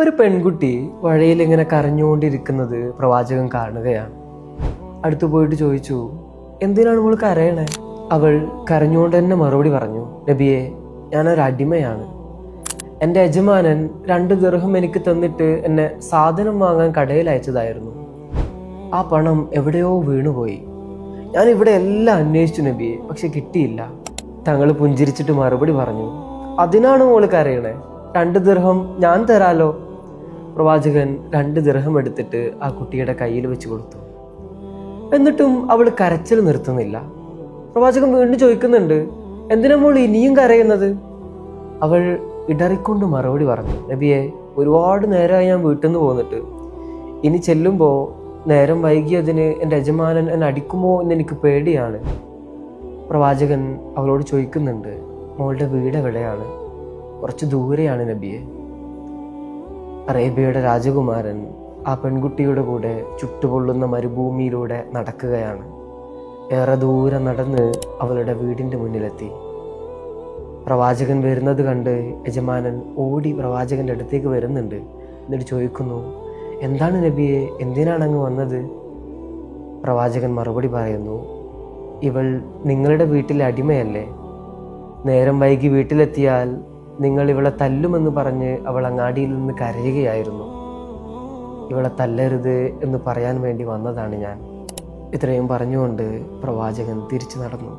ഒരു പെൺകുട്ടി വഴിയിൽ ഇങ്ങനെ കരഞ്ഞുകൊണ്ടിരിക്കുന്നത് പ്രവാചകൻ കാണുകയാണ്. അടുത്തു പോയിട്ട് ചോദിച്ചു, എന്തിനാണ് അവൾ കരയണേ? അവൾ കരഞ്ഞുകൊണ്ട് തന്നെ മറുപടി പറഞ്ഞു, നബിയെ, ഞാനൊരു അടിമയാണ്. എൻ്റെ യജമാനൻ 2 ദിർഹം എനിക്ക് തന്നിട്ട് എന്നെ സാധനം വാങ്ങാൻ കടയിൽ അയച്ചതായിരുന്നു. ആ പണം എവിടെയോ വീണുപോയി. ഞാൻ ഇവിടെ എല്ലാം അന്വേഷിച്ചു നബിയെ, പക്ഷെ കിട്ടിയില്ല. തങ്ങൾ പുഞ്ചിരിച്ചിട്ട് മറുപടി പറഞ്ഞു, അതിനാണ് മോള് കരയണേ? 2 ദിർഹം ഞാൻ തരാലോ. പ്രവാചകൻ 2 ദിർഹം എടുത്തിട്ട് ആ കുട്ടിയുടെ കയ്യിൽ വെച്ച് കൊടുത്തു. എന്നിട്ടും അവൾ കരച്ചിൽ നിർത്തുന്നില്ല. പ്രവാചകൻ വീണ്ടും ചോദിക്കുന്നുണ്ട്, എന്തിനാ മോൾ ഇനിയും കരയുന്നത്? അവൾ ഇടറിക്കൊണ്ട് മറുപടി പറഞ്ഞു, നബിയെ, ഒരുപാട് നേരമായി ഞാൻ വീട്ടിൽ നിന്ന് പോന്നിട്ട്. ഇനി ചെല്ലുമ്പോൾ നേരം വൈകിയതിന് എൻ്റെ യജമാനൻ എന്നെ അടിക്കുമോ എന്ന് എനിക്ക് പേടിയാണ്. പ്രവാചകൻ അവളോട് ചോദിക്കുന്നുണ്ട്, മോളുടെ വീട് എവിടെയാണ്? കുറച്ച് ദൂരെയാണ് നബിയെ. അറേബ്യയുടെ രാജകുമാരൻ ആ പെൺകുട്ടിയുടെ കൂടെ ചുട്ടുപൊള്ളുന്ന മരുഭൂമിയിലൂടെ നടക്കുകയാണ്. ഏറെ ദൂരം നടന്ന് അവളുടെ വീടിൻ്റെ മുന്നിലെത്തി. പ്രവാചകൻ വരുന്നത് കണ്ട് യജമാനൻ ഓടി പ്രവാചകൻ്റെ അടുത്തേക്ക് വരുന്നുണ്ട്. എന്നിട്ട് ചോദിക്കുന്നു, എന്താണ് നബിയെ, എന്തിനാണ് അങ്ങ് വന്നത്? പ്രവാചകൻ മറുപടി പറയുന്നു, ഇവൾ നിങ്ങളുടെ വീട്ടിലെ അടിമയല്ലേ? നേരം വൈകി വീട്ടിലെത്തിയാൽ നിങ്ങൾ ഇവളെ തല്ലുമെന്ന് പറഞ്ഞ് അവൾ അങ്ങാടിയിൽ നിന്ന് കരയുകയായിരുന്നു. ഇവളെ തല്ലരുത് എന്ന് പറയാൻ വേണ്ടി വന്നതാണ് ഞാൻ. ഇത്രയും പറഞ്ഞുകൊണ്ട് പ്രവാചകൻ തിരിച്ചു നടന്നു.